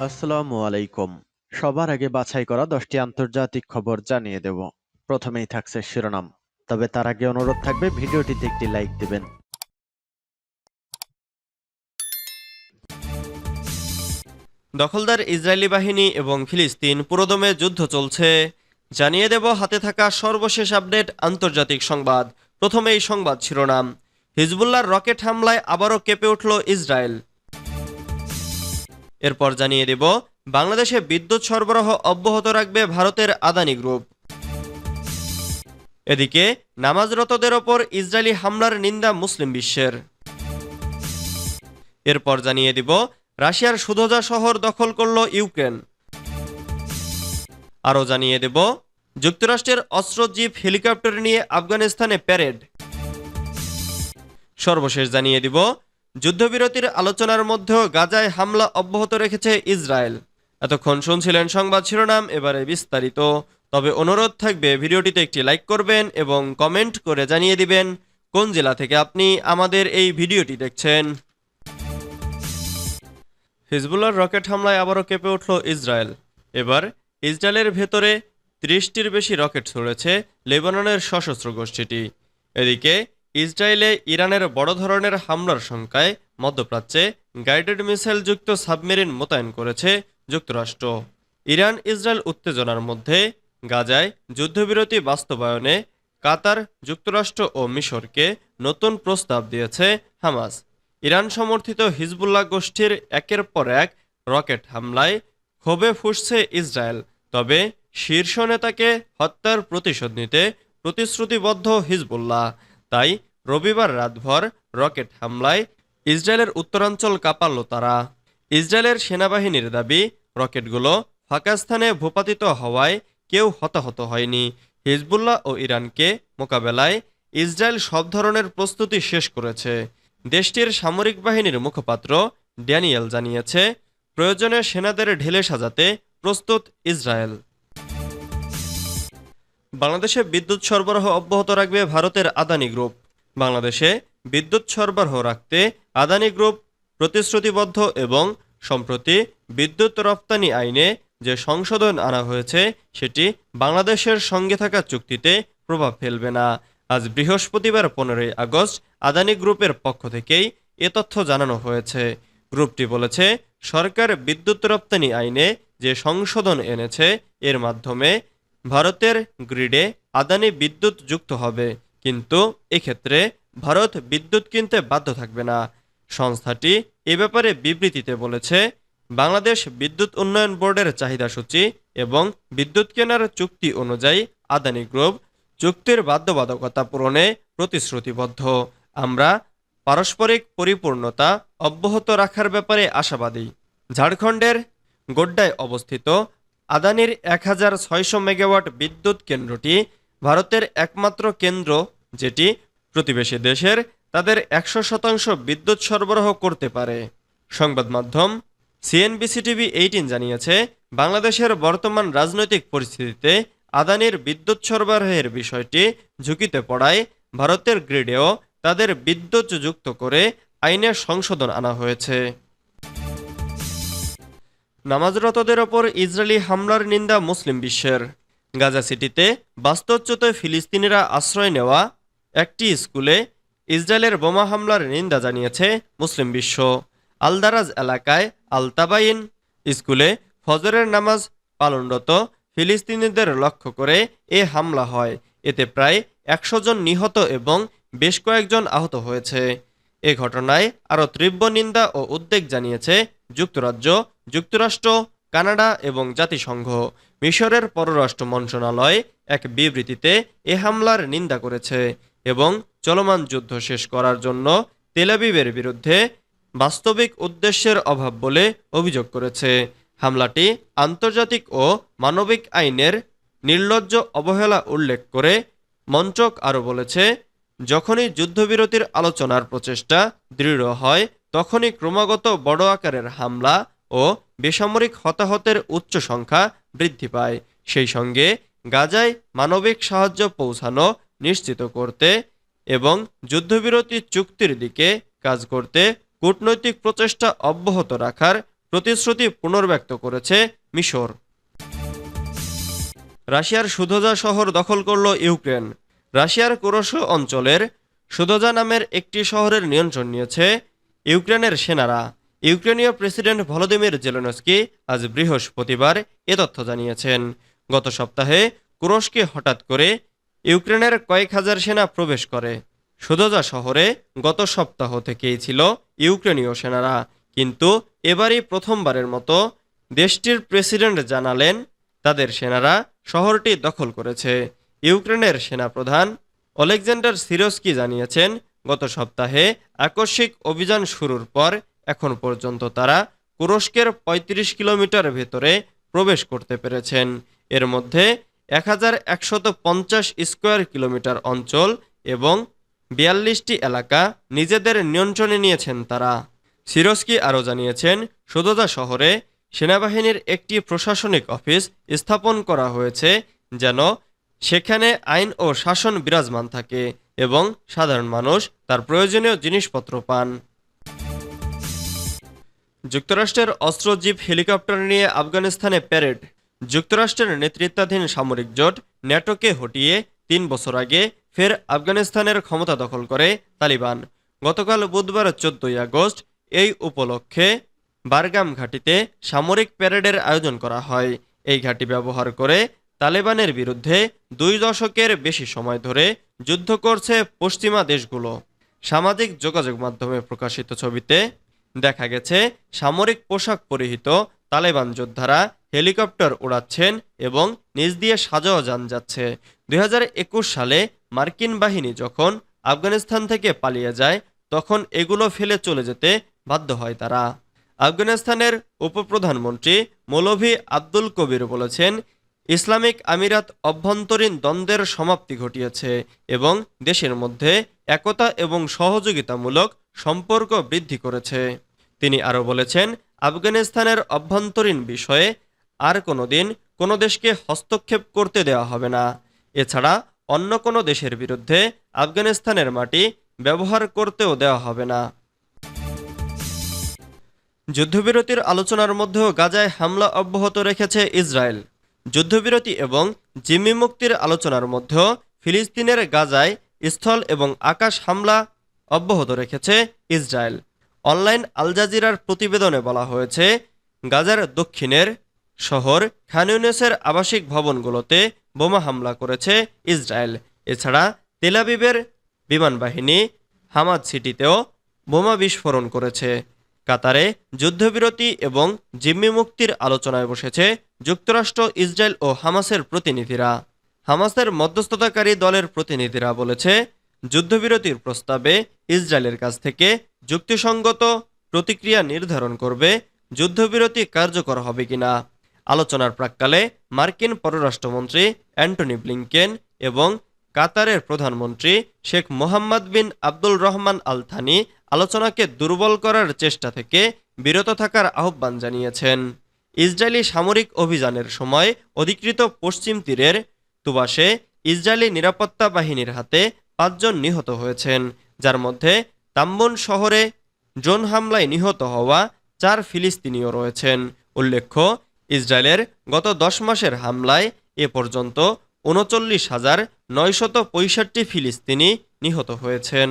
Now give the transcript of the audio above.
আসসালামু আলাইকুম। সবার আগে বাছাই করা 10টি আন্তর্জাতিক খবর জানিয়ে দেব। প্রথমেই থাকছে শিরোনাম। তবে তার আগে অনুরোধ থাকবে ভিডিওটিতে একটি লাইক দিবেন। দখলদার ইসরায়েলি বাহিনী এবং ফিলিস্তিন পুরোদমে যুদ্ধ চলছে। জানিয়ে দেব হাতে থাকা সর্বশেষ আপডেট আন্তর্জাতিক সংবাদ। প্রথমেই সংবাদ শিরোনাম। হিজবুল্লাহর রকেট হামলায় আবারও কেঁপে উঠল ইসরায়েল। এরপর জানিয়ে দেব বাংলাদেশে বিদ্যুৎ সরবরাহ অব্যাহত রাখবে ভারতের আদানি গ্রুপ। এদিকে নামাজরতদের ওপর ইসরায়েলি হামলার নিন্দা মুসলিম বিশ্বের। এরপর জানিয়ে দিব রাশিয়ার সুদজা শহর দখল করল ইউক্রেন। আরও জানিয়ে দেব যুক্তরাষ্ট্রের অস্ত্রজীপ হেলিকপ্টার নিয়ে আফগানিস্তানে প্যারেড। সর্বশেষ জানিয়ে দিব যুদ্ধবিরতির আলোচনার মধ্যেও গাজায় হামলা অব্যাহত রেখেছে ইসরায়েল। এতক্ষণ শুনছিলেন সংবাদ শিরোনাম, এবারে বিস্তারিত। তবে অনুরোধ থাকবে ভিডিওটিতে একটি লাইক করবেন এবং কমেন্ট করে জানিয়ে দিবেন কোন জেলা থেকে আপনি আমাদের এই ভিডিওটি দেখছেন। হিজবুল্লাহর রকেট হামলায় আবারও কেঁপে উঠল ইসরায়েল। এবার ইসরায়েলের ভেতরে 30টির বেশি রকেট ছুড়েছে লেবাননের সশস্ত্র গোষ্ঠীটি। এদিকে ইসরায়েলে ইরানের বড় ধরনের হামলার শঙ্কায় মধ্যপ্রাচ্যে গাইডেড মিসাইলযুক্ত সাবমেরিন মোতায়েন করেছে যুক্তরাষ্ট্র। ইরান ইসরায়েল উত্তেজনার মধ্যে গাজায় যুদ্ধবিরতি বাস্তবায়নে কাতার, যুক্তরাষ্ট্র ও মিশরকে নতুন প্রস্তাব দিয়েছে হামাস। ইরান সমর্থিত হিজবুল্লাহ গোষ্ঠীর একের পর এক রকেট হামলায় ক্ষোভে ফুঁসছে ইসরায়েল। তবে শীর্ষ নেতাকে হত্যার প্রতিশোধ নিতে প্রতিশ্রুতিবদ্ধ হিজবুল্লাহ। তাই রবিবার রাতভর রকেট হামলায় ইসরায়েলের উত্তরাঞ্চল কাঁপাল তারা। ইসরায়েলের সেনাবাহিনীর দাবি, রকেটগুলো ফাঁকা স্থানে ভূপাতিত হওয়ায় কেউ হতাহত হয়নি। হিজবুল্লাহ ও ইরানকে মোকাবেলায় ইসরায়েল সব ধরনের প্রস্তুতি শেষ করেছে। দেশটির সামরিক বাহিনীর মুখপাত্র ড্যানিয়েল জানিয়েছে, প্রয়োজনে সেনাদের ঢেলে সাজাতে প্রস্তুত ইসরায়েল। বাংলাদেশে বিদ্যুৎ সরবরাহ অব্যাহত রাখবে ভারতের আদানি গ্রুপ। বাংলাদেশে বিদ্যুৎ সরবরাহ রাখতে আদানি গ্রুপ প্রতিশ্রুতিবদ্ধ এবং সম্প্রতি বিদ্যুৎ রপ্তানি আইনে যে সংশোধন আনা হয়েছে সেটি বাংলাদেশের সঙ্গে থাকা চুক্তিতে প্রভাব ফেলবে না। আজ বৃহস্পতিবার 15ই আগস্ট আদানি গ্রুপের পক্ষ থেকেই এ তথ্য জানানো হয়েছে। গ্রুপটি বলেছে, সরকার বিদ্যুৎ রপ্তানি আইনে যে সংশোধন এনেছে এর মাধ্যমে ভারতের গ্রিডে আদানি বিদ্যুৎ যুক্ত হবে, কিন্তু এক্ষেত্রে ভারত বিদ্যুৎ কিনতে বাধ্য থাকবে না। সংস্থাটি এ ব্যাপারে বিবৃতিতে বলেছে, বাংলাদেশ বিদ্যুৎ উন্নয়ন বোর্ডের চাহিদা সূচি এবং বিদ্যুৎ কেনার চুক্তি অনুযায়ী আদানি গ্রুপ চুক্তির বাধ্যবাধকতা পূরণে প্রতিশ্রুতিবদ্ধ। আমরা পারস্পরিক পরিপূর্ণতা অব্যাহত রাখার ব্যাপারে আশাবাদী। ঝাড়খণ্ডের গোড্ডায় অবস্থিত আদানির 1600 মেগাওয়াট বিদ্যুৎ কেন্দ্রটি ভারতের একমাত্র কেন্দ্র যেটি প্রতিবেশী দেশের তাদের 100% বিদ্যুৎ সরবরাহ করতে পারে। সংবাদ মাধ্যম CNBC-TV18 জানিয়েছে, বাংলাদেশের বর্তমান রাজনৈতিক পরিস্থিতিতে আদানির বিদ্যুৎ সরবরাহের বিষয়টি ঝুঁকিতে পড়ায় ভারতের গ্রিডেও তাদের বিদ্যুৎ যুক্ত করে আইনে সংশোধন আনা হয়েছে। নামাজরতদের ওপর ইসরায়েলি হামলার নিন্দা মুসলিম বিশ্বের। গাজা সিটিতে বাস্তুচ্যুত ফিলিস্তিনিরা আশ্রয় নেওয়া একটি স্কুলে ইসরায়েলের বোমা হামলার নিন্দা জানিয়েছে মুসলিম বিশ্ব। আলদারাজ এলাকায় আল-তাবাইন স্কুলে ফজরের নামাজ পালনরত ফিলিস্তিনিদের লক্ষ্য করে এ হামলা হয়। এতে প্রায় 100 জন নিহত এবং বেশ কয়েকজন আহত হয়েছে। এ ঘটনায় আরও তীব্র নিন্দা ও উদ্বেগ জানিয়েছে যুক্তরাজ্য, যুক্তরাষ্ট্র, কানাডা এবং জাতিসংঘ। মিশরের পররাষ্ট্র মন্ত্রণালয় এক বিবৃতিতে এ হামলার নিন্দা করেছে এবং চলমান যুদ্ধ শেষ করার জন্য তেল আবিবের বিরুদ্ধে বাস্তবিক উদ্দেশ্যের অভাব বলে অভিযোগ করেছে। হামলাটি আন্তর্জাতিক ও মানবিক আইনের নির্লজ্জ অবহেলা উল্লেখ করে মন্ত্রক আরও বলেছে, যখনই যুদ্ধবিরতির আলোচনার প্রচেষ্টা দৃঢ় হয় তখনই ক্রমাগত বড় আকারের হামলা ও বেসামরিক হতাহতের উচ্চ সংখ্যা বৃদ্ধি পায়। সেই সঙ্গে গাজায় মানবিক সাহায্য পৌঁছানো নিশ্চিত করতে এবং যুদ্ধবিরতি চুক্তির দিকে কাজ করতে কূটনৈতিক প্রচেষ্টা অব্যাহত রাখার প্রতিশ্রুতি পুনর্ব্যক্ত করেছে মিশর। রাশিয়ার সুদোজা শহর দখল করল ইউক্রেন। রাশিয়ার কুরস্ক অঞ্চলের সুদোজা নামের একটি শহরের নিয়ন্ত্রণ নিয়েছে ইউক্রেনের সেনারা। ইউক্রেনীয় প্রেসিডেন্ট ভলোদিমির জেলেনস্কি আজ বৃহস্পতিবার এ তথ্য জানিয়েছেন। গত সপ্তাহে কুরস্কে হঠাৎ করে ইউক্রেনের কয়েক হাজার সেনা প্রবেশ করে। সুদোজা শহরে গত সপ্তাহ থেকেই ছিল ইউক্রেনীয় সেনারা, কিন্তু এবারই প্রথমবারের মতো দেশটির প্রেসিডেন্ট জানালেন তাদের সেনারা শহরটি দখল করেছে। ইউক্রেনের সেনাপ্রধান অলেকজান্ডার সিরস্কি জানিয়েছেন, গত সপ্তাহে আকস্মিক অভিযান শুরুর পর এখন পর্যন্ত তারা কুরস্কের ৩৫ কিলোমিটার ভেতরে প্রবেশ করতে পেরেছেন। এর মধ্যে ১১৫০ স্কোয়ার কিলোমিটার অঞ্চল এবং ৪২টি এলাকা নিজেদের নিয়ন্ত্রণে নিয়েছেন তারা। সিরস্কি আরও জানিয়েছেন, সুদোজা শহরে সেনাবাহিনীর একটি প্রশাসনিক অফিস স্থাপন করা হয়েছে যেন সেখানে আইন ও শাসন বিরাজমান থাকে এবং সাধারণ মানুষ তার প্রয়োজনীয় জিনিসপত্র পান। যুক্তরাষ্ট্রের অস্ত্রজীব হেলিকপ্টার নিয়ে আফগানিস্তানে প্যারেড। যুক্তরাষ্ট্রের নেতৃত্বাধীন সামরিক জোট ন্যাটোকে হটিয়ে ৩ বছর আগে ফের আফগানিস্তানের ক্ষমতা দখল করে তালিবান। গতকাল বুধবার ১৪ আগস্ট এই উপলক্ষে বারগাম ঘাঁটিতে সামরিক প্যারেডের আয়োজন করা হয়। এই ঘাঁটি ব্যবহার করে তালেবানের বিরুদ্ধে ২ দশকের বেশি সময় ধরে যুদ্ধ করছে পশ্চিমা দেশগুলো। সামাজিক যোগাযোগ মাধ্যমে প্রকাশিত ছবিতে দেখা গেছে সামরিক পোশাক পরিহিত তালেবান যোদ্ধারা হেলিকপ্টার উড়াচ্ছেন এবং নিচ দিয়ে সাজাও যান যাচ্ছে। ২০২১ সালে মার্কিন বাহিনী যখন আফগানিস্তান থেকে পালিয়ে যায় তখন এগুলো ফেলে চলে যেতে বাধ্য হয় তারা। আফগানিস্তানের উপপ্রধানমন্ত্রী মৌলভী আব্দুল কবির বলেছেন, ইসলামিক আমিরাত অভ্যন্তরীণ দ্বন্দ্বের সমাপ্তি ঘটিয়েছে এবং দেশের মধ্যে একতা এবং সহযোগিতামূলক সম্পর্ক বৃদ্ধি করেছে। তিনি আরও বলেছেন, আফগানিস্তানের অভ্যন্তরীণ বিষয়ে আর কোনোদিন কোনো দেশকে হস্তক্ষেপ করতে দেওয়া হবে না। এছাড়া অন্য কোনো দেশের বিরুদ্ধে আফগানিস্তানের মাটি ব্যবহার করতেও দেওয়া হবে না। যুদ্ধবিরতির আলোচনার মধ্যেও গাজায় হামলা অব্যাহত রেখেছে ইসরায়েল। যুদ্ধবিরতি এবং জিম্মি মুক্তির আলোচনার মধ্যেও ফিলিস্তিনের গাজায় স্থল এবং আকাশ হামলা অব্যাহত রেখেছে ইসরায়েল। অনলাইন আল জাজিরার প্রতিবেদনে বলা হয়েছে, গাজার দক্ষিণের শহর খান ইউনিসের আবাসিক ভবনগুলোতে বোমা হামলা করেছে ইসরায়েল। এছাড়া তেল আবিবের বিমানবাহিনী হামাদ সিটিতেও বোমা বিস্ফোরণ করেছে। কাতারে যুদ্ধবিরতি এবং জিম্মি মুক্তির আলোচনায় বসেছে যুক্তরাষ্ট্র, ইসরায়েল ও হামাসের প্রতিনিধিরা। হামাসের মধ্যস্থতাকারী দলের প্রতিনিধিরা বলেছে, যুদ্ধবিরতির প্রস্তাবে ইসরায়েলের কাছ থেকে যুক্তিসঙ্গত প্রতিক্রিয়া নির্ধারণ করবে যুদ্ধবিরতি কার্যকর হবে কিনা। আলোচনার প্রাক্কালে মার্কিন পররাষ্ট্রমন্ত্রী অ্যান্টনি ব্লিংকেন এবং কাতারের প্রধানমন্ত্রী শেখ মোহাম্মদ বিন আব্দুল রহমান আল থানি আলোচনাকে দুর্বল করার চেষ্টা থেকে বিরত থাকার আহ্বান জানিয়েছেন। ইসরায়েলি সামরিক অভিযানের সময় অধিকৃত পশ্চিম তীরের তুবাসে ইসরায়েলি নিরাপত্তা বাহিনীর হাতে ৫ জন নিহত হয়েছেন, যার মধ্যে তাম্বুন শহরে ড্রোন হামলায় নিহত হওয়া ৪ ফিলিস্তিনিও রয়েছেন। উল্লেখ্য, ইসরায়েলের গত ১০ মাসের হামলায় এ পর্যন্ত ৩৯,৯৬৫ ফিলিস্তিনি নিহত হয়েছেন।